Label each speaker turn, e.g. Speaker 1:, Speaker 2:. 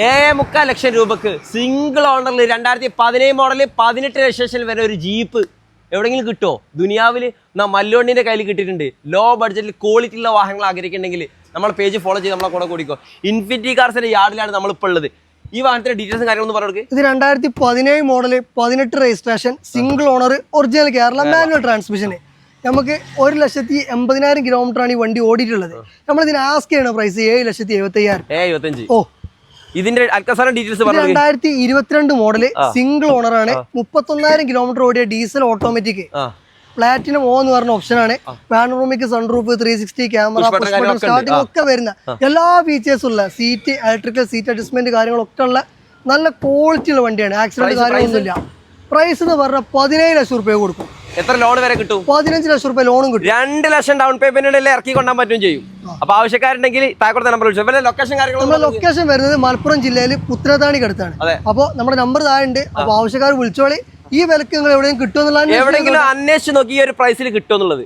Speaker 1: 7.25 ലക്ഷം രൂപക്ക് single ഓണറിൽ 2017 model 18 registration വരെ ഒരു ജീപ്പ് എവിടെയെങ്കിലും കിട്ടുമോ? ദുനിയാവിൽ മല്ലുവണ്ണിന്റെ കയ്യിൽ കിട്ടിയിട്ടുണ്ട്. ലോ ബഡ്ജറ്റിൽ ക്വാളിറ്റി ഉള്ള വാഹനങ്ങൾ ആഗ്രഹിക്കുന്നുണ്ടെങ്കിൽ നമ്മളെ പേജ് ഫോളോ ചെയ്ത് നമ്മളെ കൂടെ കൂടിക്കോ. ഇൻഫിനിറ്റി കാർസിന്റെ യാർഡിലാണ് നമ്മളിപ്പോൾ ഉള്ളത്. ഈ വാഹനത്തിന്റെ ഡീറ്റെയിൽസും കാര്യങ്ങളൊന്നും പറഞ്ഞു.
Speaker 2: ഇത് 2017 model 18 registration single owner original Kerala manual transmission. നമുക്ക് 1,80,000 കിലോമീറ്ററാണ് ഈ വണ്ടി ഓടിയിട്ടുള്ളത്. നമ്മളിതിന് ആസ്ക് ചെയ്യണ പ്രൈസ് 7,75,000. ഓ,
Speaker 1: ഇതിന്റെ അൽക്കസാറിന്റെ ഡീറ്റെയിൽസ്
Speaker 2: 2022 മോഡല് സിംഗിൾ ഓണർ ആണ്. 31,000 കിലോമീറ്റർ ഓടിയ ഡീസൽ ഓട്ടോമാറ്റിക് പ്ലാറ്റിനം O എന്ന് പറഞ്ഞ ഓപ്ഷൻ ആണ്. പാനോറമിക് സൺറൂഫ് 360 ക്യാമറ സ്റ്റാർട്ടിംഗ് ഒക്കെ വരുന്ന എല്ലാ ഫീച്ചേഴ്സും ഉള്ള സീറ്റ്, ഇലക്ട്രിക്കൽ സീറ്റ് അഡ്ജസ്റ്റ്മെന്റ് കാര്യങ്ങളൊക്കെ ഉള്ള നല്ല ക്വാളിറ്റി ഉള്ള വണ്ടിയാണ്. ആക്സിഡന്റ് കാര്യമൊന്നുമില്ല. പ്രൈസ് എന്ന് പറഞ്ഞാൽ 17 ലക്ഷം രൂപ കൊടുക്കും.
Speaker 1: എത്ര ലോൺ വരെ കിട്ടും?
Speaker 2: 15 ലക്ഷം രൂപ ലോണും കിട്ടും.
Speaker 1: 2 ലക്ഷം ഡൗൺ പേയ്മെന്റ് ഇറക്കി കൊണ്ടാൻ പറ്റും ചെയ്യും. അപ്പൊ ആവശ്യക്കാരുണ്ടെങ്കിൽ താഴത്തെ നമ്പർ വിളിച്ചു. ലൊക്കേഷൻ
Speaker 2: നമ്മുടെ ലൊക്കേഷൻ വരുന്നത് മലപ്പുറം ജില്ലയിൽ പുത്രതാണിക്ക് അടുത്താണ്. അപ്പോൾ നമ്മുടെ നമ്പർ താഴെ ഉണ്ട്. അപ്പൊ ആവശ്യക്കാർ വിളിച്ചോളി. ഈ വിലക്ക് നിങ്ങൾ എവിടെയും കിട്ടുമെന്നുള്ള
Speaker 1: എവിടെയെങ്കിലും അന്വേഷിച്ച് നോക്കി ഈ ഒരു പ്രൈസിൽ കിട്ടുമെന്നുള്ളത്.